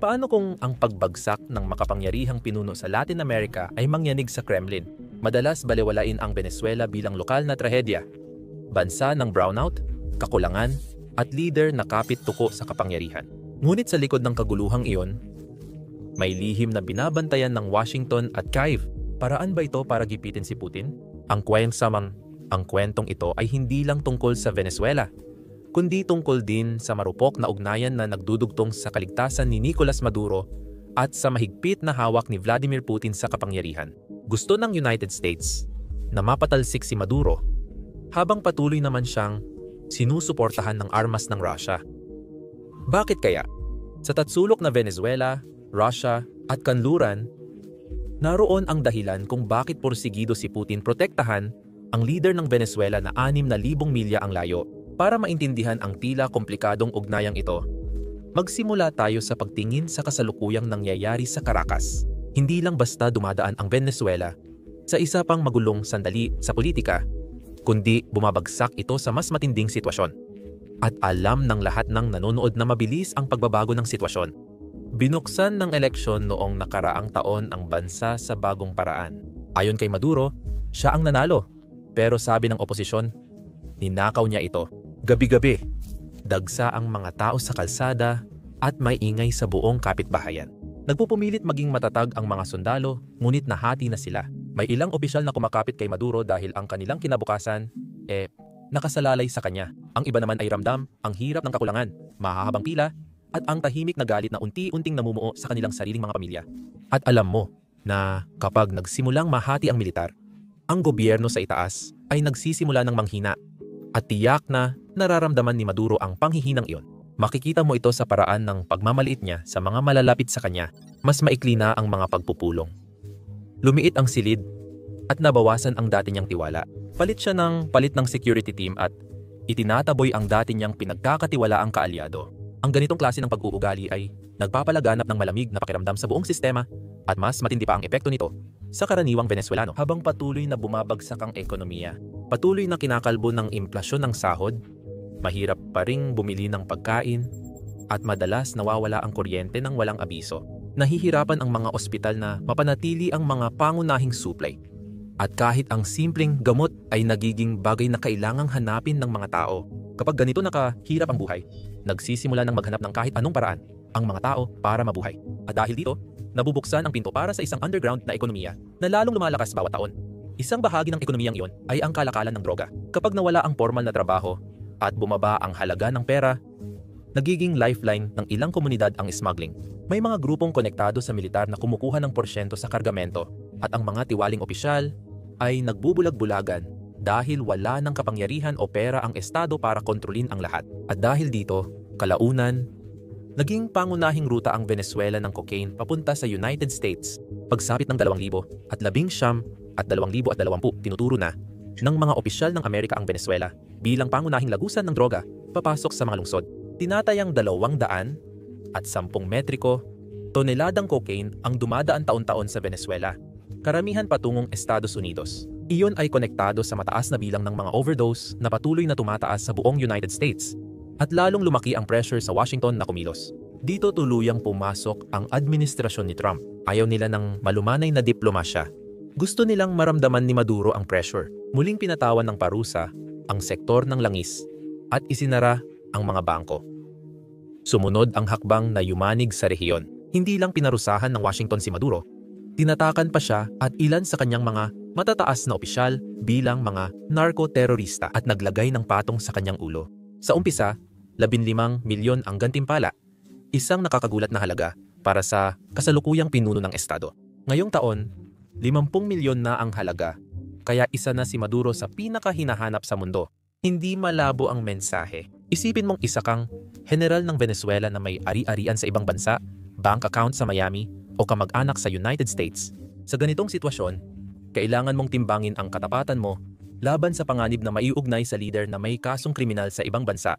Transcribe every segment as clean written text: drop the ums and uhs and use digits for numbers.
Paano kung ang pagbagsak ng makapangyarihang pinuno sa Latin America ay mangyanig sa Kremlin? Madalas balewalain ang Venezuela bilang lokal na trahedya. Bansa ng brownout, kakulangan, at leader na kapit-tuko sa kapangyarihan. Ngunit sa likod ng kaguluhang iyon, may lihim na binabantayan ng Washington at Kyiv. Paraan ba ito para gipitin si Putin? Ang kwentong ito ay hindi lang tungkol sa Venezuela, kundi tungkol din sa marupok na ugnayan na nagdudugtong sa kaligtasan ni Nicolas Maduro at sa mahigpit na hawak ni Vladimir Putin sa kapangyarihan. Gusto ng United States na mapatalsik si Maduro habang patuloy naman siyang sinusuportahan ng armas ng Russia. Bakit kaya? Sa tatsulok na Venezuela, Russia at kanluran, naroon ang dahilan kung bakit porsigido si Putin protektahan ang leader ng Venezuela na 6,000 milya ang layo. Para maintindihan ang tila komplikadong ugnayang ito, magsimula tayo sa pagtingin sa kasalukuyang nangyayari sa Caracas. Hindi lang basta dumadaan ang Venezuela sa isa pang magulong sandali sa politika, kundi bumabagsak ito sa mas matinding sitwasyon. At alam ng lahat ng nanonood na mabilis ang pagbabago ng sitwasyon. Binuksan ng eleksyon noong nakaraang taon ang bansa sa bagong paraan. Ayon kay Maduro, siya ang nanalo. Pero sabi ng oposisyon, ninakaw niya ito. Gabi-gabi, dagsa ang mga tao sa kalsada at may ingay sa buong kapitbahayan. Nagpupumilit maging matatag ang mga sundalo, ngunit nahati na sila. May ilang opisyal na kumakapit kay Maduro dahil ang kanilang kinabukasan, nakasalalay sa kanya. Ang iba naman ay ramdam ang hirap ng kakulangan, mahahabang pila, at ang tahimik na galit na unti-unting namumuo sa kanilang sariling mga pamilya. At alam mo na kapag nagsimulang mahati ang militar, ang gobyerno sa itaas ay nagsisimula ng manghina. At tiyak na nararamdaman ni Maduro ang panghihinang iyon. Makikita mo ito sa paraan ng pagmamaliit niya sa mga malalapit sa kanya. Mas maikli na ang mga pagpupulong. Lumiit ang silid at nabawasan ang dati niyang tiwala. Palit ng security team at itinataboy ang dati niyang pinagkakatiwalaang kaalyado. Ang ganitong klase ng pag-uugali ay nagpapalaganap ng malamig na pakiramdam sa buong sistema at mas matindi pa ang epekto nito sa karaniwang Venezuelano. Habang patuloy na bumabagsak ang ekonomiya, patuloy na kinakalbo ng implasyon ng sahod, mahirap pa ring bumili ng pagkain, at madalas nawawala ang kuryente ng walang abiso. Nahihirapan ang mga ospital na mapanatili ang mga pangunahing supply. At kahit ang simpleng gamot ay nagiging bagay na kailangang hanapin ng mga tao. Kapag ganito nakahirap ang buhay, nagsisimula ng maghanap ng kahit anong paraan ang mga tao para mabuhay. At dahil dito, nabubuksan ang pinto para sa isang underground na ekonomiya na lalong lumalakas bawat taon. Isang bahagi ng ekonomiyang iyon ay ang kalakalan ng droga. Kapag nawala ang formal na trabaho at bumaba ang halaga ng pera, nagiging lifeline ng ilang komunidad ang smuggling. May mga grupong konektado sa militar na kumukuha ng porsyento sa kargamento at ang mga tiwaling opisyal ay nagbubulag-bulagan dahil wala ng kapangyarihan o pera ang estado para kontrolin ang lahat. At dahil dito, kalaunan, naging pangunahing ruta ang Venezuela ng cocaine papunta sa United States. Pagsapit ng 2019 at 2020, tinuturo na ng mga opisyal ng Amerika ang Venezuela bilang pangunahing lagusan ng droga papasok sa mga lungsod. Tinatayang 200 at 10 metriko toneladang cocaine ang dumadaan taon-taon sa Venezuela, karamihan patungong Estados Unidos. Iyon ay konektado sa mataas na bilang ng mga overdose na patuloy na tumataas sa buong United States. At lalong lumaki ang pressure sa Washington na kumilos. Dito tuluyang pumasok ang administrasyon ni Trump. Ayaw nila ng malumanay na diplomasya. Gusto nilang maramdaman ni Maduro ang pressure. Muling pinatawan ng parusa ang sektor ng langis at isinara ang mga bangko. Sumunod ang hakbang na yumanig sa rehiyon. Hindi lang pinarusahan ng Washington si Maduro, tinatakan pa siya at ilan sa kanyang mga matataas na opisyal bilang mga narko-terorista at naglagay ng patong sa kanyang ulo. Sa umpisa, 15 milyon ang gantimpala, isang nakakagulat na halaga para sa kasalukuyang pinuno ng estado. Ngayong taon, 50 milyon na ang halaga, kaya isa na si Maduro sa pinakahinahanap sa mundo. Hindi malabo ang mensahe. Isipin mong isa kang general ng Venezuela na may ari-arian sa ibang bansa, bank account sa Miami, o kamag-anak sa United States. Sa ganitong sitwasyon, kailangan mong timbangin ang katapatan mo laban sa panganib na maiugnay sa leader na may kasong kriminal sa ibang bansa.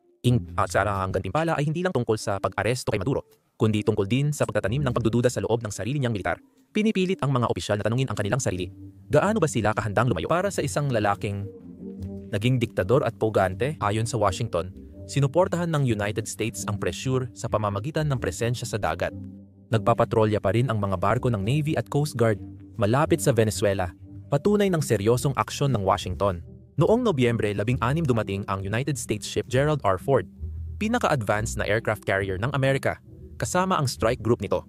At ang gantimpala ay hindi lang tungkol sa pag-aresto kay Maduro, kundi tungkol din sa pagtatanim ng pagdududa sa loob ng sarili niyang militar. Pinipilit ang mga opisyal na tanungin ang kanilang sarili. Gaano ba sila kahandang lumayo? Para sa isang lalaking naging diktador at pugante ayon sa Washington, sinuportahan ng United States ang pressure sa pamamagitan ng presensya sa dagat. Nagpapatrolya pa rin ang mga barko ng Navy at Coast Guard malapit sa Venezuela, patunay ng seryosong aksyon ng Washington. Noong Nobyembre 16 dumating ang United States ship Gerald R. Ford, pinaka-advanced na aircraft carrier ng Amerika, kasama ang strike group nito.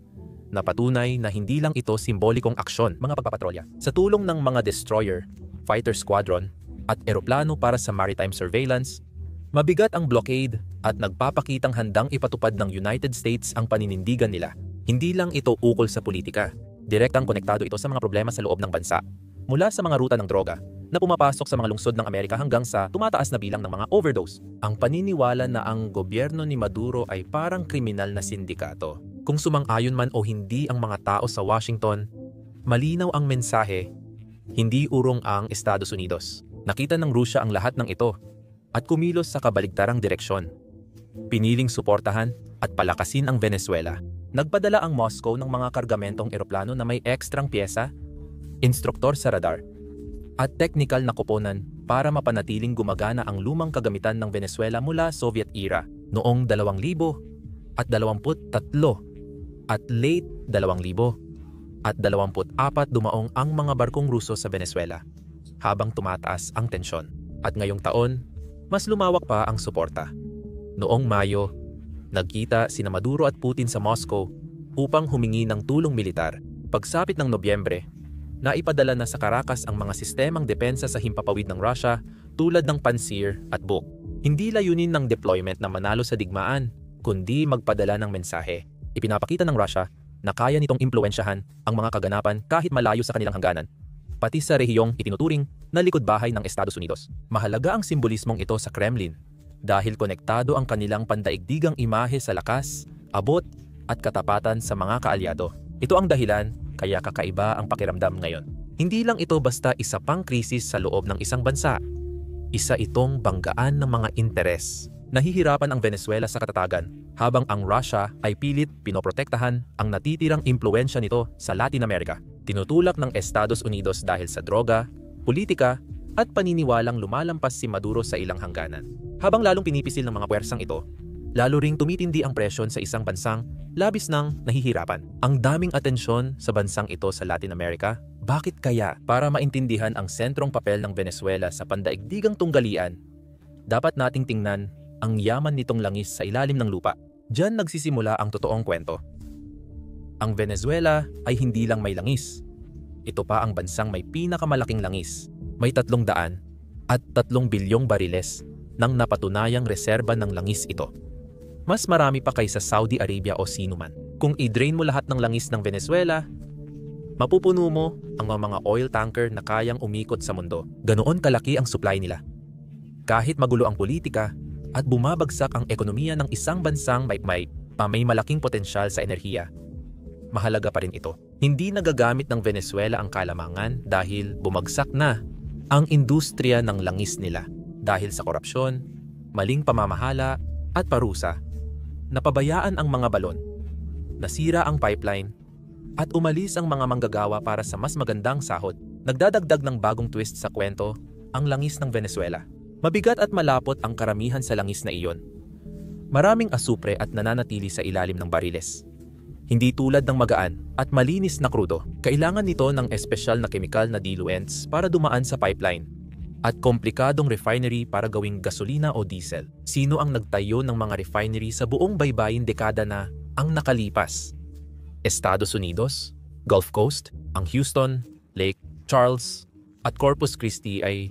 Napatunay na hindi lang ito simbolikong aksyon, mga pagpapatrolya. Sa tulong ng mga destroyer, fighter squadron, at eroplano para sa maritime surveillance, mabigat ang blockade at nagpapakitang handang ipatupad ng United States ang paninindigan nila. Hindi lang ito ukol sa politika. Direktang konektado ito sa mga problema sa loob ng bansa. Mula sa mga ruta ng droga na pumapasok sa mga lungsod ng Amerika hanggang sa tumataas na bilang ng mga overdose. Ang paniniwala na ang gobyerno ni Maduro ay parang kriminal na sindikato. Kung sumang-ayon man o hindi ang mga tao sa Washington, malinaw ang mensahe, hindi urong ang Estados Unidos. Nakita ng Rusya ang lahat ng ito at kumilos sa kabaligtarang direksyon. Piniling suportahan at palakasin ang Venezuela. Nagpadala ang Moscow ng mga kargamentong eroplano na may ekstrang pyesa, instruktor sa radar, at technical na koponan para mapanatiling gumagana ang lumang kagamitan ng Venezuela mula Soviet era noong 2023 at late 2000 at 24 dumaong ang mga barkong Ruso sa Venezuela habang tumataas ang tensyon. At ngayong taon, mas lumawak pa ang suporta. Noong Mayo, nagkita sina Maduro at Putin sa Moscow upang humingi ng tulong militar. Pagsapit ng Nobyembre, naipadala na sa Caracas ang mga sistemang depensa sa himpapawid ng Russia tulad ng Pantsir at Buk. Hindi layunin ng deployment na manalo sa digmaan, kundi magpadala ng mensahe. Ipinapakita ng Russia na kaya nitong impluwensyahan ang mga kaganapan kahit malayo sa kanilang hangganan, pati sa rehiyong itinuturing na likod bahay ng Estados Unidos. Mahalaga ang simbolismong ito sa Kremlin dahil konektado ang kanilang pandaigdigang imahe sa lakas, abot at katapatan sa mga kaalyado. Ito ang dahilan kaya kakaiba ang pakiramdam ngayon. Hindi lang ito basta isa pang krisis sa loob ng isang bansa. Isa itong banggaan ng mga interes. Nahihirapan ang Venezuela sa katatagan habang ang Russia ay pilit pinoprotektahan ang natitirang impluwensya nito sa Latin America. Tinutulak ng Estados Unidos dahil sa droga, politika at paniniwalang lumalampas si Maduro sa ilang hangganan. Habang lalong pinipisil ng mga puwersang ito, lalo ring tumitindi ang presyon sa isang bansang labis nang nahihirapan. Ang daming atensyon sa bansang ito sa Latin America. Bakit kaya? Para maintindihan ang sentrong papel ng Venezuela sa pandaigdigang tunggalian, dapat nating tingnan ang yaman nitong langis sa ilalim ng lupa. Diyan nagsisimula ang totoong kwento. Ang Venezuela ay hindi lang may langis. Ito pa ang bansang may pinakamalaking langis. May 300 at 3 bilyong bariles ng napatunayang reserba ng langis ito. Mas marami pa kaysa Saudi Arabia o sino man. Kung i-drain mo lahat ng langis ng Venezuela, mapupuno mo ang mga oil tanker na kayang umikot sa mundo. Ganoon kalaki ang supply nila. Kahit magulo ang politika at bumabagsak ang ekonomiya ng isang bansang may malaking potensyal sa enerhiya, mahalaga pa rin ito. Hindi nagagamit ng Venezuela ang kalamangan dahil bumagsak na ang industriya ng langis nila. Dahil sa korupsyon, maling pamamahala at parusa, napabayaan ang mga balon, nasira ang pipeline, at umalis ang mga manggagawa para sa mas magandang sahod. Nagdadagdag ng bagong twist sa kwento ang langis ng Venezuela. Mabigat at malapot ang karamihan sa langis na iyon. Maraming asupre at nananatili sa ilalim ng bariles. Hindi tulad ng magaan at malinis na krudo. Kailangan nito ng espesyal na kemikal na diluents para dumaan sa pipeline at komplikadong refinery para gawing gasolina o diesel. Sino ang nagtayo ng mga refinery sa buong baybayin dekada na ang nakalipas? Estados Unidos, Gulf Coast, ang Houston, Lake Charles at Corpus Christi ay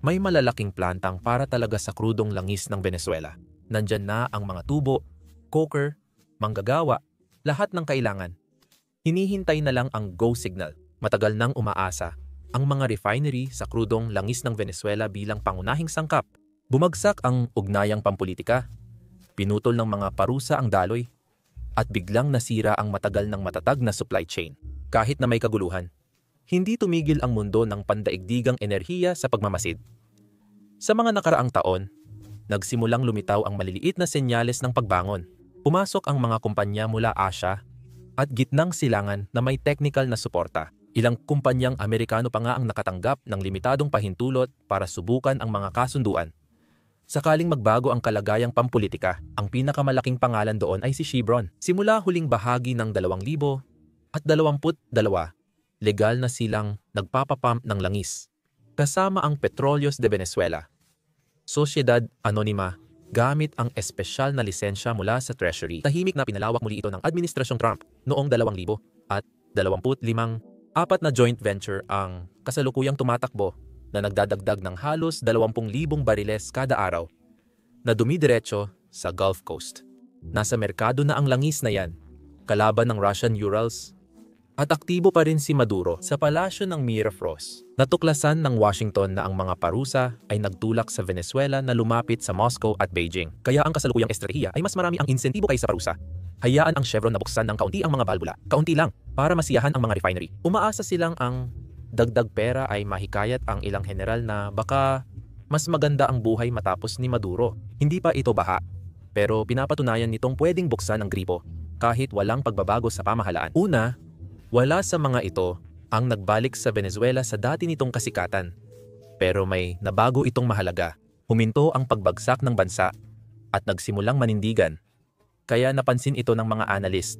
may malalaking plantang para talaga sa krudong langis ng Venezuela. Nandyan na ang mga tubo, coker, manggagawa, lahat ng kailangan. Hinihintay na lang ang go signal. Matagal nang umaasa ang mga refinery sa krudong langis ng Venezuela bilang pangunahing sangkap. Bumagsak ang ugnayang pampolitika, pinutol ng mga parusa ang daloy, at biglang nasira ang matagal ng matatag na supply chain. Kahit na may kaguluhan, hindi tumigil ang mundo ng pandaigdigang enerhiya sa pagmamasid. Sa mga nakaraang taon, nagsimulang lumitaw ang maliliit na senyales ng pagbangon. Pumasok ang mga kumpanya mula Asia at gitnang silangan na may technical na suporta. Ilang kumpanyang Amerikano pa nga ang nakatanggap ng limitadong pahintulot para subukan ang mga kasunduan. Sakaling magbago ang kalagayang pampulitika, ang pinakamalaking pangalan doon ay si Chevron. Simula huling bahagi ng 2022, legal na silang nagpapapump ng langis. Kasama ang Petróleos de Venezuela, Sociedad Anónima, gamit ang espesyal na lisensya mula sa Treasury. Tahimik na pinalawak muli ito ng Administrasyong Trump noong 2025. Apat na joint venture ang kasalukuyang tumatakbo na nagdadagdag ng halos 20,000 bariles kada araw na dumidiretso sa Gulf Coast. Nasa merkado na ang langis na yan, kalaban ng Russian Urals, at aktibo pa rin si Maduro sa palasyo ng Miraflores. Natuklasan ng Washington na ang mga parusa ay nagtulak sa Venezuela na lumapit sa Moscow at Beijing. Kaya ang kasalukuyang estratehiya ay mas marami ang insentibo kaysa parusa. Hayaan ang Chevron na buksan ng kaunti ang mga balbula, kaunti lang, para masiyahan ang mga refinery. Umaasa silang ang dagdag pera ay mahikayat ang ilang general na baka mas maganda ang buhay matapos ni Maduro. Hindi pa ito baha, pero pinapatunayan nitong pwedeng buksan ang gripo kahit walang pagbabago sa pamahalaan. Una, wala sa mga ito ang nagbalik sa Venezuela sa dati nitong kasikatan. Pero may nabago itong mahalaga. Huminto ang pagbagsak ng bansa at nagsimulang manindigan. Kaya napansin ito ng mga analyst.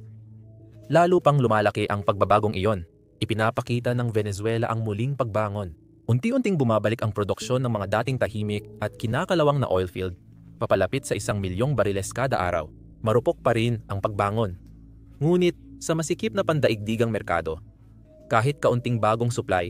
Lalo pang lumalaki ang pagbabagong iyon. Ipinapakita ng Venezuela ang muling pagbangon. Unti-unting bumabalik ang produksyon ng mga dating tahimik at kinakalawang na oil field, papalapit sa 1,000,000 bariles kada araw. Marupok pa rin ang pagbangon. Ngunit sa masikip na pandaigdigang merkado, kahit kaunting bagong supply,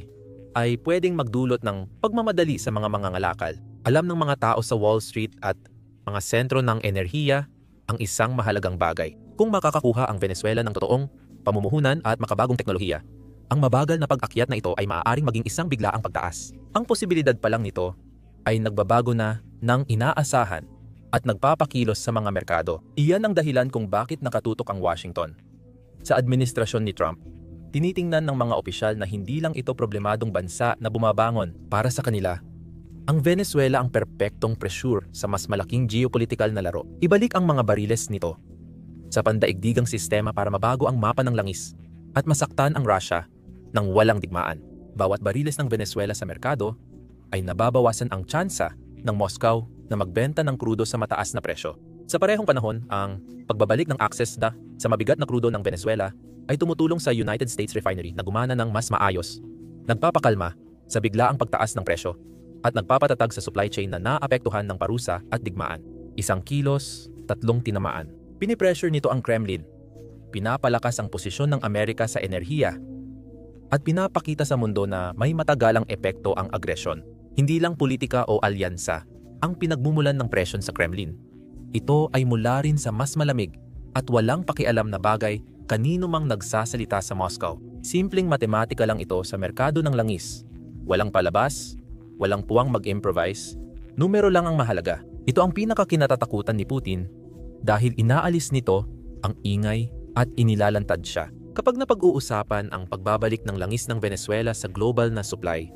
ay pwedeng magdulot ng pagmamadali sa mga mangangalakal. Alam ng mga tao sa Wall Street at mga sentro ng enerhiya ang isang mahalagang bagay. Kung makakakuha ang Venezuela ng totoong pamumuhunan at makabagong teknolohiya, ang mabagal na pag-akyat na ito ay maaaring maging isang biglaang pagtaas. Ang posibilidad pa lang nito ay nagbabago na ng inaasahan at nagpapakilos sa mga merkado. Iyan ang dahilan kung bakit nakatutok ang Washington. Sa administrasyon ni Trump, tinitingnan ng mga opisyal na hindi lang ito problemadong bansa na bumabangon. Para sa kanila, ang Venezuela ang perpektong pressure sa mas malaking geopolitical na laro. Ibalik ang mga bariles nito sa pandaigdigang sistema para mabago ang mapa ng langis at masaktan ang Russia ng walang digmaan. Bawat bariles ng Venezuela sa merkado ay nababawasan ang tsansa ng Moscow na magbenta ng krudo sa mataas na presyo. Sa parehong panahon, ang pagbabalik ng access sa mabigat na krudo ng Venezuela ay tumutulong sa United States refinery na gumana ng mas maayos, nagpapakalma sa biglaang pagtaas ng presyo, at nagpapatatag sa supply chain na naapektuhan ng parusa at digmaan. 1 kilos, 3 tinamaan. Pinipressure nito ang Kremlin. Pinapalakas ang posisyon ng Amerika sa enerhiya at pinapakita sa mundo na may matagalang epekto ang agresyon. Hindi lang politika o alyansa ang pinagmumulan ng presyon sa Kremlin. Ito ay mula rin sa mas malamig at walang pakialam na bagay kanino mang nagsasalita sa Moscow. Simpleng matematika lang ito sa merkado ng langis. Walang palabas, walang puwang mag-improvise, numero lang ang mahalaga. Ito ang pinakakinatatakutan ni Putin dahil inaalis nito ang ingay at inilalantad siya. Kapag napag-uusapan ang pagbabalik ng langis ng Venezuela sa global na supply,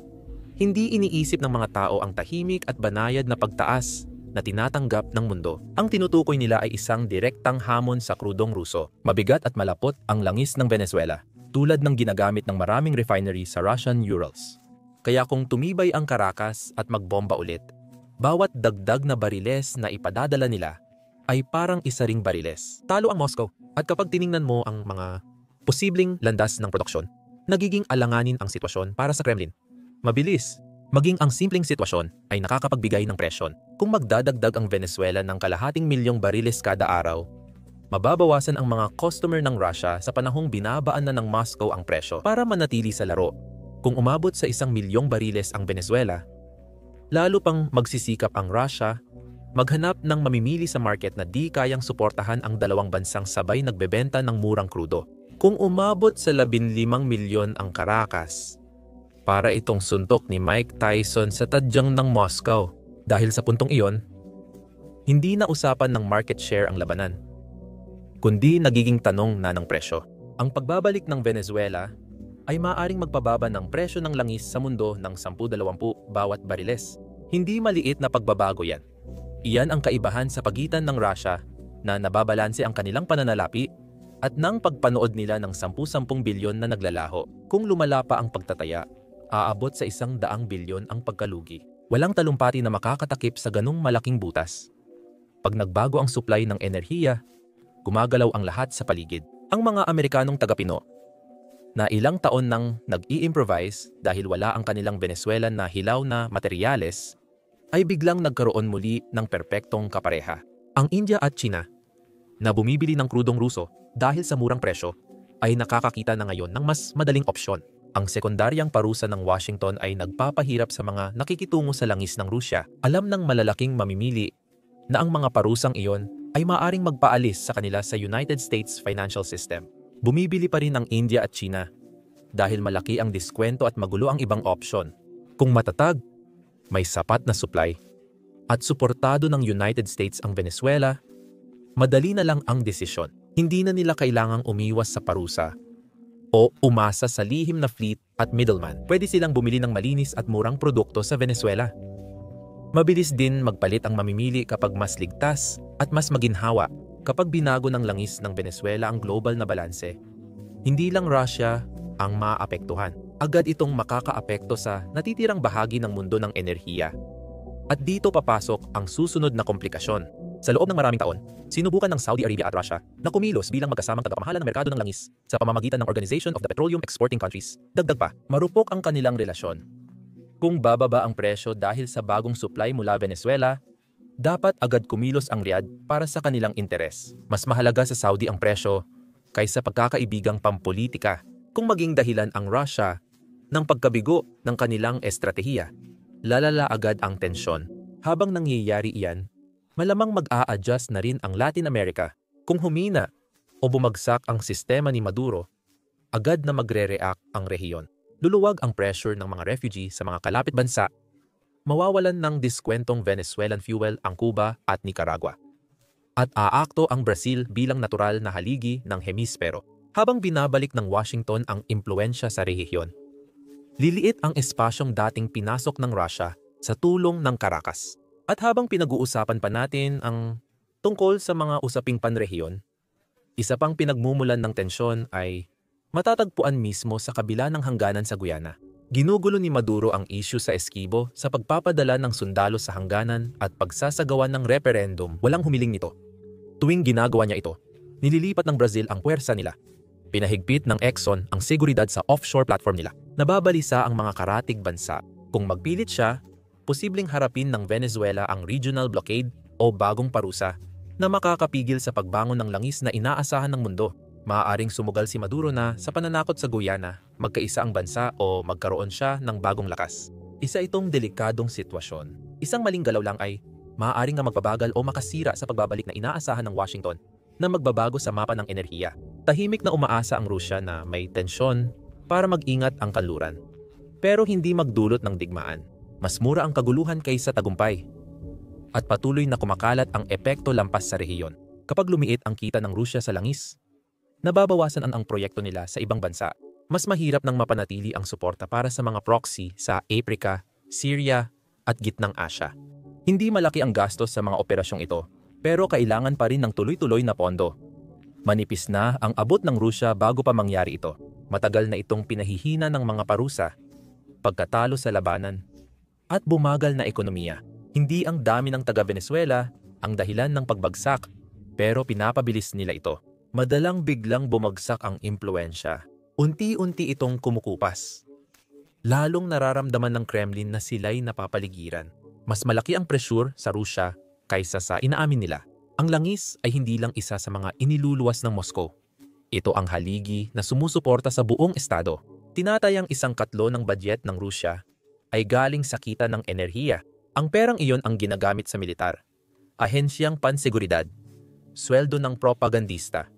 hindi iniisip ng mga tao ang tahimik at banayad na pagtaas na tinatanggap ng mundo. Ang tinutukoy nila ay isang direktang hamon sa krudong Ruso. Mabigat at malapot ang langis ng Venezuela, tulad ng ginagamit ng maraming refinery sa Russian Urals. Kaya kung tumibay ang Caracas at magbomba ulit, bawat dagdag na bariles na ipadadala nila ay parang isa ring bariles. Talo ang Moscow. At kapag tiningnan mo ang mga posibleng landas ng produksyon, nagiging alanganin ang sitwasyon para sa Kremlin. Mabilis, maging ang simpleng sitwasyon ay nakakapagbigay ng presyon. Kung magdadagdag ang Venezuela ng 250,000 bariles kada araw, mababawasan ang mga customer ng Russia sa panahong binabaan na ng Moscow ang presyo para manatili sa laro. Kung umabot sa 1,000,000 bariles ang Venezuela, lalo pang magsisikap ang Russia maghanap ng mamimili sa market na di kayang suportahan ang dalawang bansang sabay nagbebenta ng murang krudo. Kung umabot sa 15 milyon ang Caracas, para itong suntok ni Mike Tyson sa tadyang ng Moscow. Dahil sa puntong iyon, hindi na usapan ng market share ang labanan, kundi nagiging tanong na ng presyo. Ang pagbabalik ng Venezuela ay maaaring magpababa ng presyo ng langis sa mundo ng 10-20 bawat bariles. Hindi maliit na pagbabago yan. Iyan ang kaibahan sa pagitan ng Russia na nababalanse ang kanilang pananalapi at ng pagpanood nila ng 10-10 bilyon na naglalaho. Kung lumala pa ang pagtataya, aabot sa 100 bilyon ang pagkalugi. Walang talumpati na makakatakip sa ganung malaking butas. Pag nagbago ang supply ng enerhiya, gumagalaw ang lahat sa paligid. Ang mga Amerikanong tagapino na ilang taon nang nag-i-improvise dahil wala ang kanilang Venezuelan na hilaw na materyales, ay biglang nagkaroon muli ng perpektong kapareha. Ang India at China, na bumibili ng krudong Ruso dahil sa murang presyo, ay nakakakita na ngayon ng mas madaling opsyon. Ang sekundaryang parusa ng Washington ay nagpapahirap sa mga nakikitungo sa langis ng Rusya. Alam ng malalaking mamimili na ang mga parusang iyon ay maaaring magpaalis sa kanila sa United States financial system. Bumibili pa rin ang India at China dahil malaki ang diskwento at magulo ang ibang opsyon. Kung matatag, may sapat na supply, at suportado ng United States ang Venezuela, madali na lang ang desisyon. Hindi na nila kailangang umiwas sa parusa o umasa sa lihim na fleet at middleman. Pwede silang bumili ng malinis at murang produkto sa Venezuela. Mabilis din magpalit ang mamimili kapag mas ligtas at mas maginhawa kapag binago ng langis ng Venezuela ang global na balanse. Hindi lang Russia ang maapektuhan. Agad itong makakaapekto sa natitirang bahagi ng mundo ng enerhiya. At dito papasok ang susunod na komplikasyon. Sa loob ng maraming taon, sinubukan ng Saudi Arabia at Russia na kumilos bilang magkasamang tagapamahala ng merkado ng langis sa pamamagitan ng Organization of the Petroleum Exporting Countries. Dagdag pa, marupok ang kanilang relasyon. Kung bababa ang presyo dahil sa bagong supply mula Venezuela, dapat agad kumilos ang Riyadh para sa kanilang interes. Mas mahalaga sa Saudi ang presyo kaysa pagkakaibigang pampolitika. Kung maging dahilan ang Russia ng pagkabigo ng kanilang estratehiya, lalala agad ang tensyon. Habang nangyayari iyan, malamang mag-a-adjust na rin ang Latin America. Kung humina o bumagsak ang sistema ni Maduro, agad na magre-react ang rehiyon. Luluwag ang pressure ng mga refugee sa mga kalapit bansa, mawawalan ng diskwentong Venezuelan fuel ang Cuba at Nicaragua. At aakto ang Brazil bilang natural na haligi ng hemispero. Habang binabalik ng Washington ang impluensya sa rehiyon, liliit ang espasyong dating pinasok ng Russia sa tulong ng Caracas. At habang pinag-uusapan pa natin ang tungkol sa mga usaping panrehiyon, isa pang pinagmumulan ng tensyon ay matatagpuan mismo sa kabila ng hangganan sa Guyana. Ginugulo ni Maduro ang issue sa Esquibo sa pagpapadala ng sundalo sa hangganan at pagsasagawa ng referendum. Walang humiling nito. Tuwing ginagawa niya ito, nililipat ng Brazil ang puwersa nila. Pinahigpit ng Exxon ang seguridad sa offshore platform nila. Nababalisa ang mga karatig bansa. Kung magpilit siya, posibleng harapin ng Venezuela ang regional blockade o bagong parusa na makakapigil sa pagbangon ng langis na inaasahan ng mundo. Maaaring sumugal si Maduro na sa pananakot sa Guyana, magkaisa ang bansa o magkaroon siya ng bagong lakas. Isa itong delikadong sitwasyon. Isang maling galaw lang ay maaaring nga magpabagal o makasira sa pagbabalik na inaasahan ng Washington na magbabago sa mapa ng enerhiya. Tahimik na umaasa ang Rusya na may tensyon para mag-ingat ang kanluran. Pero hindi magdulot ng digmaan. Mas mura ang kaguluhan kaysa tagumpay. At patuloy na kumakalat ang epekto lampas sa rehiyon. Kapag lumiit ang kita ng Rusya sa langis, nababawasan ang proyekto nila sa ibang bansa. Mas mahirap nang mapanatili ang suporta para sa mga proxy sa Africa, Syria at Gitnang Asya. Hindi malaki ang gastos sa mga operasyong ito, pero kailangan pa rin ng tuloy-tuloy na pondo. Manipis na ang abot ng Rusya bago pa mangyari ito. Matagal na itong pinahihina ng mga parusa, pagkatalo sa labanan, at bumagal na ekonomiya. Hindi ang dami ng taga-Venezuela ang dahilan ng pagbagsak, pero pinapabilis nila ito. Madalang biglang bumagsak ang impluensya. Unti-unti itong kumukupas. Lalong nararamdaman ng Kremlin na sila'y napapaligiran. Mas malaki ang pressure sa Rusya kaysa sa inaamin nila. Ang langis ay hindi lang isa sa mga iniluluwas ng Moscow. Ito ang haligi na sumusuporta sa buong estado. Tinatayang 1/4 ng budget ng Rusya ay galing sa kita ng enerhiya. Ang perang iyon ang ginagamit sa militar, ahensyang panseguridad, sweldo ng propagandista,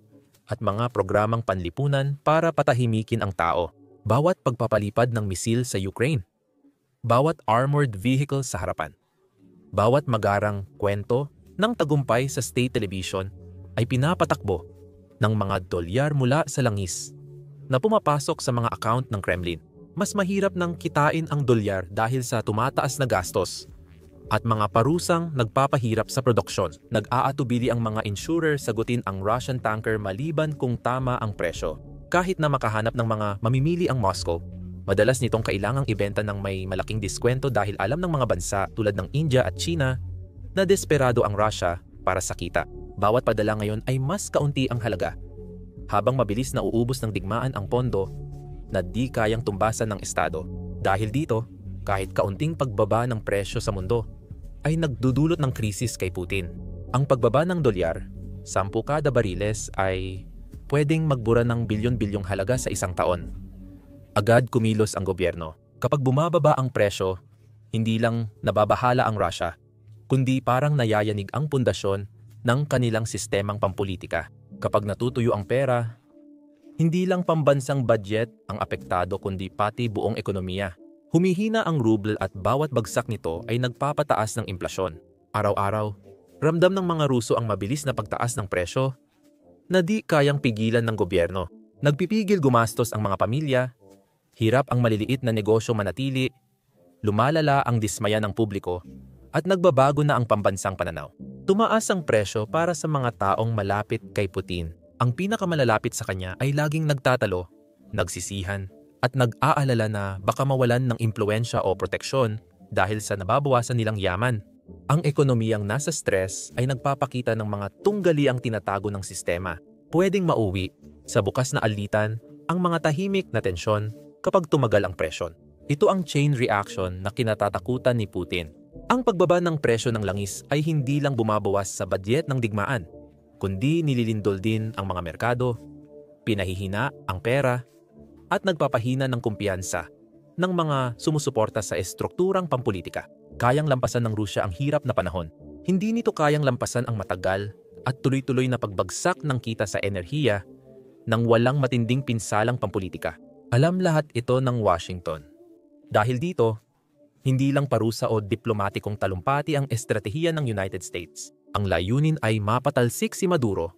at mga programang panlipunan para patahimikin ang tao. Bawat pagpapalipad ng misil sa Ukraine, bawat armored vehicle sa harapan, bawat magarang kwento ng tagumpay sa state television ay pinapatakbo ng mga dolyar mula sa langis na pumapasok sa mga account ng Kremlin. Mas mahirap nang kitain ang dolyar dahil sa tumataas na gastos at mga parusang nagpapahirap sa produksyon. Nag-aatubili ang mga insurer sagutin ang Russian tanker maliban kung tama ang presyo. Kahit na makahanap ng mga mamimili ang Moscow, Madalas nitong kailangang ibenta ng may malaking diskwento dahil alam ng mga bansa tulad ng India at China na desperado ang Russia para sa kita. Bawat padala ngayon ay mas kaunti ang halaga, habang mabilis na uubos ng digmaan ang pondo na di kayang tumbasan ng estado. Dahil dito, kahit kaunting pagbaba ng presyo sa mundo ay nagdudulot ng krisis kay Putin. Ang pagbaba ng dolyar, 10 kada bariles ay pwedeng magbura ng bilyon-bilyong halaga sa isang taon. Agad kumilos ang gobyerno. Kapag bumababa ang presyo, hindi lang nababahala ang Russia, kundi parang nayayanig ang pundasyon ng kanilang sistemang pampolitika. Kapag natutuyo ang pera, hindi lang pambansang budget ang apektado kundi pati buong ekonomiya. Humihina ang ruble at bawat bagsak nito ay nagpapataas ng inflasyon. Araw-araw, ramdam ng mga Ruso ang mabilis na pagtaas ng presyo na di kayang pigilan ng gobyerno. Nagpipigil gumastos ang mga pamilya, hirap ang maliliit na negosyo manatili, lumalala ang dismaya ng publiko, at nagbabago na ang pambansang pananaw. Tumaas ang presyo para sa mga taong malapit kay Putin. Ang pinakamalalapit sa kanya ay laging nagtatalo, nagsisihan, at nag-aalala na baka mawalan ng impluwensya o proteksyon dahil sa nababawasan nilang yaman. Ang ekonomiyang nasa stress ay nagpapakita ng mga tunggaliang tinatago ng sistema. Pwedeng mauwi sa bukas na alitan ang mga tahimik na tensyon kapag tumagal ang presyon. Ito ang chain reaction na kinatatakutan ni Putin. Ang pagbaba ng presyo ng langis ay hindi lang bumabawas sa budget ng digmaan, kundi nililindol din ang mga merkado, pinahihina ang pera, at nagpapahina ng kumpiyansa ng mga sumusuporta sa estrukturang pampolitika. Kayang lampasan ng Rusya ang hirap na panahon. Hindi nito kayang lampasan ang matagal at tuloy-tuloy na pagbagsak ng kita sa enerhiya nang walang matinding pinsalang pampolitika. Alam lahat ito ng Washington. Dahil dito, hindi lang parusa o diplomatikong talumpati ang estratehiya ng United States. Ang layunin ay mapatalsik si Maduro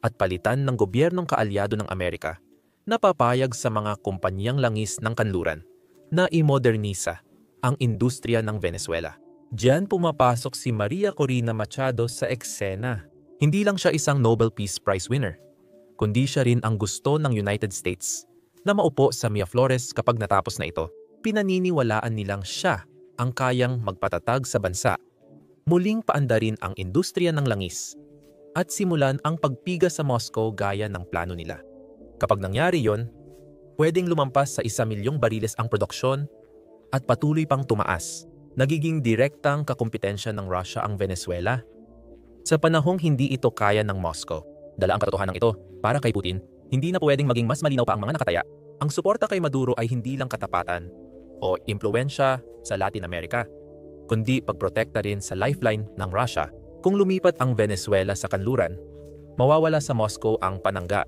at palitan ng gobyernong kaalyado ng Amerika na papayag sa mga kumpanyang langis ng kanluran na imodernisa ang industriya ng Venezuela. Diyan pumapasok si Maria Corina Machado sa eksena. Hindi lang siya isang Nobel Peace Prize winner, kundi siya rin ang gusto ng United States na maupo sa Miraflores kapag natapos na ito. Pinaniniwalaan nilang siya ang kayang magpatatag sa bansa, muling paandarin ang industriya ng langis, at simulan ang pagpiga sa Moscow gaya ng plano nila. Kapag nangyari yon, pwedeng lumampas sa 1,000,000 bariles ang produksyon at patuloy pang tumaas. Nagiging direktang kakumpetensya ng Russia ang Venezuela. Sa panahong hindi ito kaya ng Moscow, dala ang katotohanan ito para kay Putin, hindi na pwedeng maging mas malinaw pa ang mga nakataya. Ang suporta kay Maduro ay hindi lang katapatan o impluwensya sa Latin America, kundi pagprotekta rin sa lifeline ng Russia. Kung lumipat ang Venezuela sa kanluran, mawawala sa Moscow ang panangga,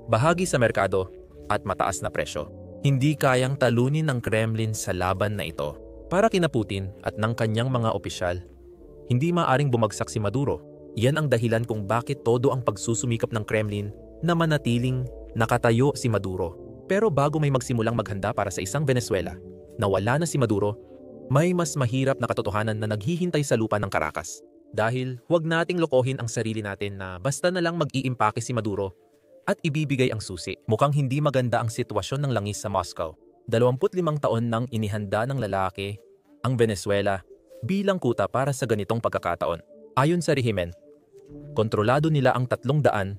bahagi sa merkado at mataas na presyo. Hindi kayang talunin ng Kremlin sa laban na ito. Para kina Putin at ng kanyang mga opisyal, hindi maaring bumagsak si Maduro. Yan ang dahilan kung bakit todo ang pagsusumikap ng Kremlin na manatiling nakatayo si Maduro. Pero bago may magsimulang maghanda para sa isang Venezuela na wala na si Maduro, may mas mahirap na katotohanan na naghihintay sa lupa ng Caracas. Dahil huwag nating lokohin ang sarili natin na basta na lang mag-iimpake si Maduro at ibibigay ang susi. Mukhang hindi maganda ang sitwasyon ng langis sa Moscow. 25 taon nang inihanda ng lalaki ang Venezuela bilang kuta para sa ganitong pagkakataon. Ayon sa rehimen, kontrolado nila ang 300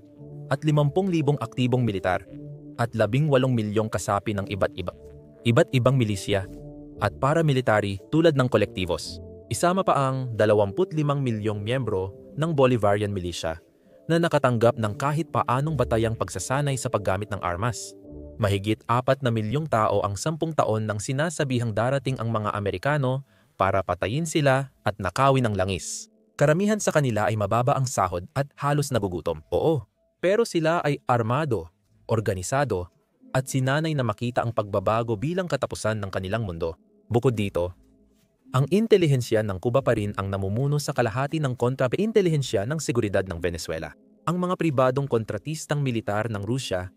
at 50,000 aktibong militar at 18 milyong kasapi ng iba't ibang milisya at paramilitary tulad ng kolektibos. Isama pa ang 25 milyong miyembro ng Bolivarian Militia na nakatanggap ng kahit paanong batayang pagsasanay sa paggamit ng armas. Mahigit 4 na milyong tao ang 10 taon nang sinasabihang darating ang mga Amerikano para patayin sila at nakawin ang langis. Karamihan sa kanila ay mababa ang sahod at halos nagugutom. Oo, pero sila ay armado, organisado, at sinanay na makita ang pagbabago bilang katapusan ng kanilang mundo. Bukod dito, ang intelihensya ng Cuba pa rin ang namumuno sa kalahati ng kontra-intelihensya ng seguridad ng Venezuela. Ang mga pribadong kontratistang militar ng Rusya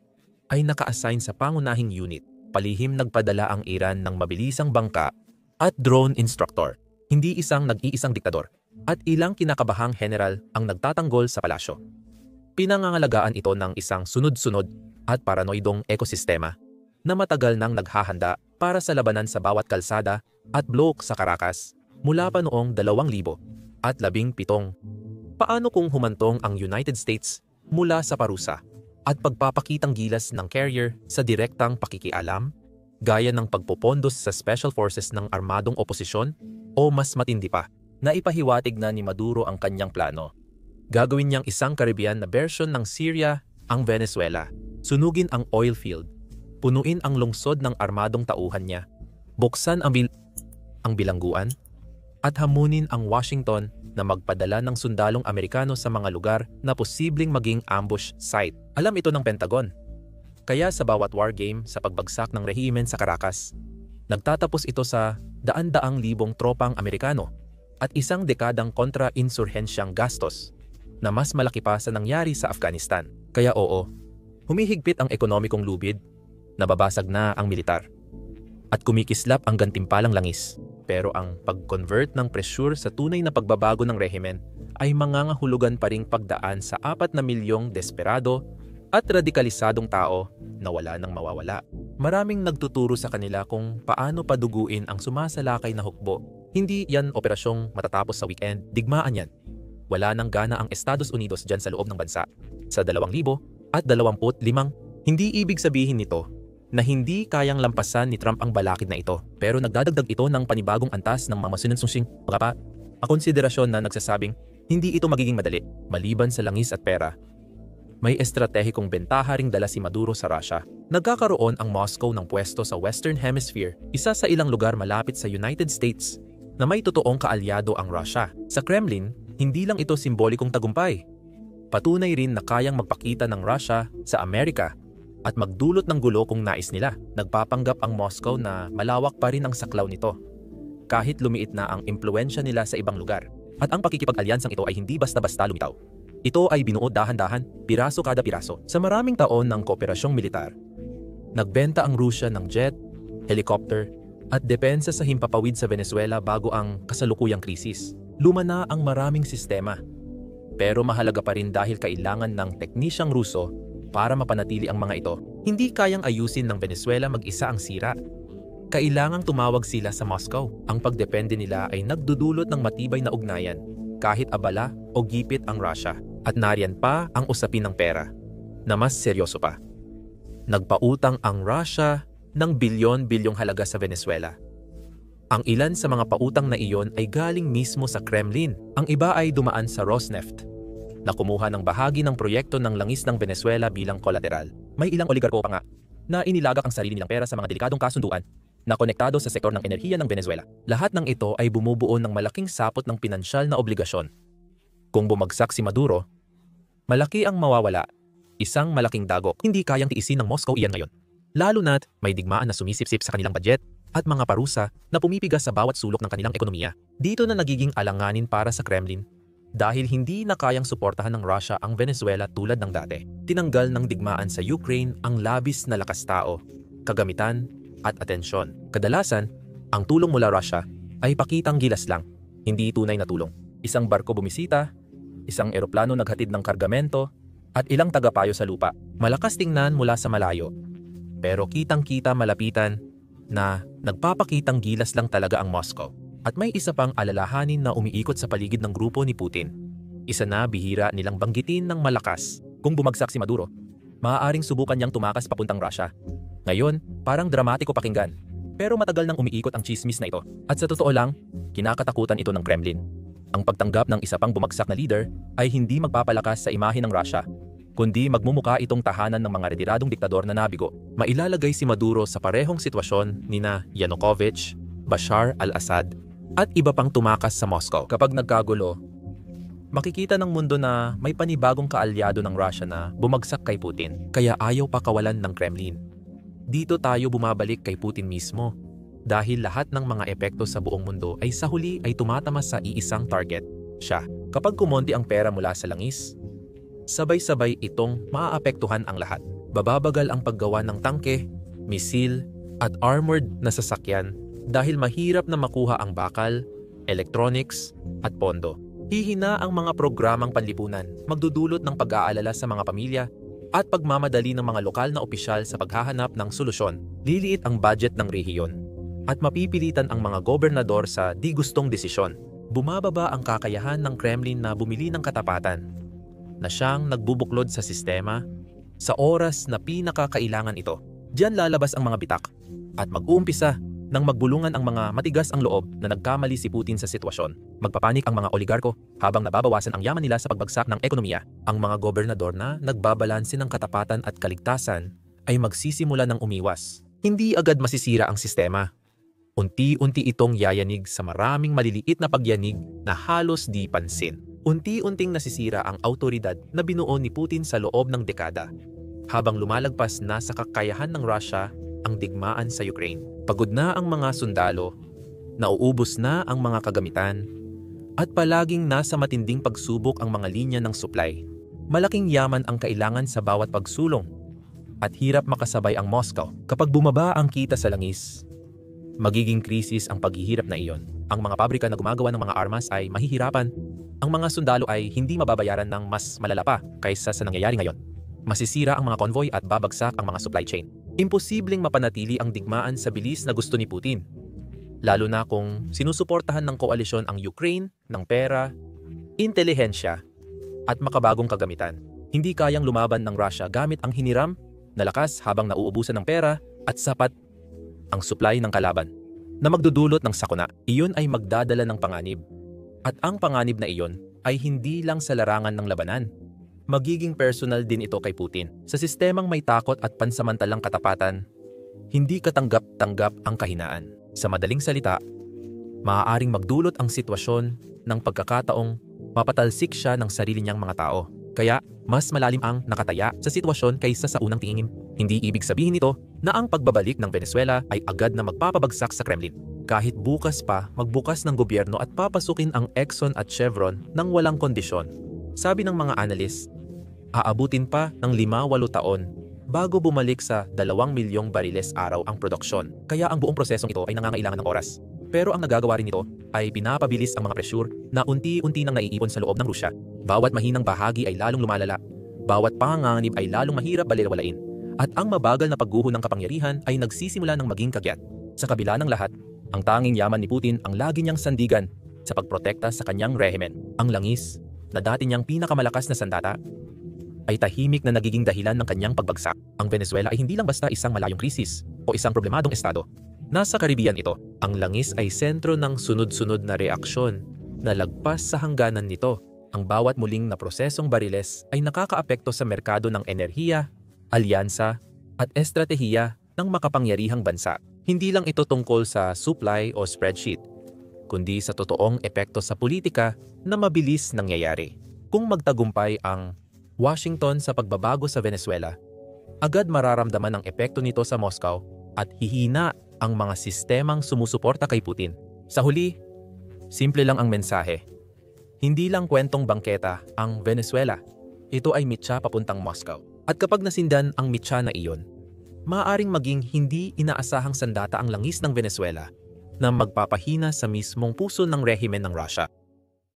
ay naka-assign sa pangunahing unit. Palihim nagpadala ang Iran ng mabilisang bangka at drone instructor. Hindi isang nag-iisang diktador at ilang kinakabahang general ang nagtatanggol sa palasyo. Pinangangalagaan ito ng isang sunod-sunod at paranoidong ekosistema na matagal nang naghahanda para sa labanan sa bawat kalsada at blok sa Caracas mula pa noong 2017. Paano kung humantong ang United States mula sa parusa at pagpapakitang gilas ng carrier sa direktang pakikialam, gaya ng pagpopondos sa special forces ng armadong oposisyon, o mas matindi pa, na ipahiwatig na ni Maduro ang kanyang plano? Gagawin niyang isang Caribbean na version ng Syria ang Venezuela. Sunugin ang oil field, punuin ang lungsod ng armadong tauhan niya, buksan ang bilangguan, at hamunin ang Washington na magpadala ng sundalong Amerikano sa mga lugar na posibleng maging ambush site. Alam ito ng Pentagon. Kaya sa bawat war game sa pagbagsak ng rehimen sa Caracas, nagtatapos ito sa daan-daang libong tropang Amerikano at isang dekadang kontra-insurhensyang gastos na mas malaki pa sa nangyari sa Afghanistan. Kaya oo, humihigpit ang ekonomikong lubid, nababasag na ang militar, at kumikislap ang gantimpalang langis. Pero ang pag-convert ng pressure sa tunay na pagbabago ng rehimen ay mangangahulugan pa ring pagdaan sa 4 na milyong desperado at radikalisadong tao na wala nang mawawala. Maraming nagtuturo sa kanila kung paano paduguin ang sumasalakay na hukbo. Hindi yan operasyong matatapos sa weekend, digmaan yan. Wala nang gana ang Estados Unidos dyan sa loob ng bansa. Sa 2025, hindi ibig sabihin nito na hindi kayang lampasan ni Trump ang balakid na ito. Pero nagdadagdag ito ng panibagong antas ng mga masununsing konsiderasyon na nagsasabing hindi ito magiging madali. Maliban sa langis at pera, may estratehikong bentaha ring dala si Maduro sa Russia. Nagkakaroon ang Moscow ng pwesto sa Western Hemisphere, isa sa ilang lugar malapit sa United States na may totoong kaalyado ang Russia. Sa Kremlin, hindi lang ito simbolikong tagumpay. Patunay rin na kayang magpakita ng Russia sa Amerika at magdulot ng gulo kung nais nila. Nagpapanggap ang Moscow na malawak pa rin ang saklaw nito, kahit lumiit na ang impluwensya nila sa ibang lugar. At ang pakikipag-alyansang ito ay hindi basta-basta lumitaw. Ito ay binuo dahan-dahan, piraso kada piraso. Sa maraming taon ng kooperasyong militar, nagbenta ang Rusya ng jet, helicopter, at depensa sa himpapawid sa Venezuela bago ang kasalukuyang krisis. Luma na ang maraming sistema, pero mahalaga pa rin dahil kailangan ng teknisyang Ruso para mapanatili ang mga ito. Hindi kayang ayusin ng Venezuela mag-isa ang sira. Kailangang tumawag sila sa Moscow. Ang pagdepende nila ay nagdudulot ng matibay na ugnayan, kahit abala o gipit ang Russia. At nariyan pa ang usapin ng pera, na mas seryoso pa. Nagpautang ang Russia ng bilyon-bilyong halaga sa Venezuela. Ang ilan sa mga pautang na iyon ay galing mismo sa Kremlin. Ang iba ay dumaan sa Rosneft, na kumuha ng bahagi ng proyekto ng langis ng Venezuela bilang kolateral. May ilang oligarko pa nga na inilagak ang sarili nilang pera sa mga delikadong kasunduan na konektado sa sektor ng enerhiya ng Venezuela. Lahat ng ito ay bumubuo ng malaking sapot ng pinansyal na obligasyon. Kung bumagsak si Maduro, malaki ang mawawala. Isang malaking dagok. Hindi kayang tiisin ng Moscow iyan ngayon. Lalo na't may digmaan na sumisipsip sa kanilang budget at mga parusa na pumipigas sa bawat sulok ng kanilang ekonomiya. Dito na nagiging alanganin para sa Kremlin dahil hindi na kayang suportahan ng Russia ang Venezuela tulad ng dati. Tinanggal ng digmaan sa Ukraine ang labis na lakas tao, kagamitan at atensyon. Kadalasan, ang tulong mula Russia ay pakitang gilas lang, hindi tunay na tulong. Isang barko bumisita, isang eroplano naghatid ng kargamento, at ilang tagapayo sa lupa. Malakas tingnan mula sa malayo, pero kitang-kita malapitan na nagpapakitang gilas lang talaga ang Moscow. At may isa pang alalahanin na umiikot sa paligid ng grupo ni Putin. Isa na bihira nilang banggitin ng malakas. Kung bumagsak si Maduro, maaaring subukan niyang tumakas papuntang Russia. Ngayon, parang dramatiko pakinggan. Pero matagal nang umiikot ang chismis na ito. At sa totoo lang, kinakatakutan ito ng Kremlin. Ang pagtanggap ng isa pang bumagsak na leader ay hindi magpapalakas sa imahe ng Russia, kundi magmumuka itong tahanan ng mga retiradong diktador na nabigo. Mailalagay si Maduro sa parehong sitwasyon nina Yanukovych, Bashar al-Assad, at iba pang tumakas sa Moscow. Kapag nagkagulo, makikita ng mundo na may panibagong kaalyado ng Russia na bumagsak kay Putin, kaya ayaw pakawalan ng Kremlin. Dito tayo bumabalik kay Putin mismo, dahil lahat ng mga epekto sa buong mundo ay sa huli ay tumatama sa iisang target, siya. Kapag kumonti ang pera mula sa langis, sabay-sabay itong maaapektuhan ang lahat. Bababagal ang paggawa ng tangke, misil, at armored na sasakyan dahil mahirap na makuha ang bakal, electronics, at pondo. Hihina ang mga programang panlipunan, magdudulot ng pag-aalala sa mga pamilya at pagmamadali ng mga lokal na opisyal sa paghahanap ng solusyon. Liliit ang budget ng rehiyon at mapipilitan ang mga gobernador sa di gustong desisyon. Bumababa ang kakayahan ng Kremlin na bumili ng katapatan na siyang nagbubuklod sa sistema sa oras na pinakakailangan ito. Diyan lalabas ang mga bitak at mag-uumpisa nang magbulungan ang mga matigas ang loob na nagkamali si Putin sa sitwasyon. Magpapanik ang mga oligarko habang nababawasan ang yaman nila sa pagbagsak ng ekonomiya. Ang mga gobernador na nagbabalanse ng katapatan at kaligtasan ay magsisimula ng umiwas. Hindi agad masisira ang sistema. Unti-unti itong yayanig sa maraming maliliit na pagyanig na halos di pansin. Unti-unting nasisira ang autoridad na binuo ni Putin sa loob ng dekada. Habang lumalagpas na sa kakayahan ng Russia ang digmaan sa Ukraine. Pagod na ang mga sundalo, nauubos na ang mga kagamitan, at palaging nasa matinding pagsubok ang mga linya ng supply. Malaking yaman ang kailangan sa bawat pagsulong, at hirap makasabay ang Moscow. Kapag bumaba ang kita sa langis, magiging krisis ang paghihirap na iyon. Ang mga pabrika na gumagawa ng mga armas ay mahihirapan. Ang mga sundalo ay hindi mababayaran ng mas malala pa kaysa sa nangyayari ngayon. Masisira ang mga convoy at babagsak ang mga supply chain. Imposibleng mapanatili ang digmaan sa bilis na gusto ni Putin. Lalo na kung sinusuportahan ng koalisyon ang Ukraine ng pera, intelihensya, at makabagong kagamitan. Hindi kayang lumaban ng Russia gamit ang hiniram na lakas habang nauubusan ng pera at sapat ang supply ng kalaban na magdudulot ng sakuna. Iyon ay magdadala ng panganib. At ang panganib na iyon ay hindi lang sa larangan ng labanan. Magiging personal din ito kay Putin. Sa sistemang may takot at pansamantalang katapatan, hindi katanggap-tanggap ang kahinaan. Sa madaling salita, maaaring magdulot ang sitwasyon ng pagkakataong mapatalsik siya ng sarili niyang mga tao. Kaya, mas malalim ang nakataya sa sitwasyon kaysa sa unang tingin. Hindi ibig sabihin nito na ang pagbabalik ng Venezuela ay agad na magpapabagsak sa Kremlin. Kahit bukas pa magbukas ng gobyerno at papasukin ang Exxon at Chevron nang walang kondisyon. Sabi ng mga analyst, aabutin pa ng 5-8 taon bago bumalik sa 2 milyong bariles araw ang produksyon. Kaya ang buong prosesong ito ay nangangailangan ng oras. Pero ang nagagawa rin nito ay pinapabilis ang mga pressure na unti-unti nang naiipon sa loob ng Rusya. Bawat mahinang bahagi ay lalong lumalala. Bawat panganganib ay lalong mahirap balewalain. At ang mabagal na pagguho ng kapangyarihan ay nagsisimula ng maging kagyat. Sa kabila ng lahat, ang tanging yaman ni Putin ang lagi niyang sandigan sa pagprotekta sa kanyang rehimen. Ang langis, na dati niyang pinakamalakas na sandata, ay tahimik na nagiging dahilan ng kanyang pagbagsak. Ang Venezuela ay hindi lang basta isang malayong krisis o isang problemadong estado. Nasa Caribbean ito, ang langis ay sentro ng sunod-sunod na reaksyon na lagpas sa hangganan nito. Ang bawat muling na prosesong bariles ay nakakaapekto sa merkado ng enerhiya, alyansa, at estratehiya ng makapangyarihang bansa. Hindi lang ito tungkol sa supply o spreadsheet, kundi sa totoong epekto sa politika na mabilis nangyayari. Kung magtagumpay ang Washington sa pagbabago sa Venezuela, agad mararamdaman ang epekto nito sa Moscow at hihina ang mga sistemang sumusuporta kay Putin. Sa huli, simple lang ang mensahe. Hindi lang kwentong bangketa ang Venezuela. Ito ay mitsa papuntang Moscow. At kapag nasindan ang mitsa na iyon, maaaring maging hindi inaasahang sandata ang langis ng Venezuela na magpapahina sa mismong puso ng rehimen ng Russia.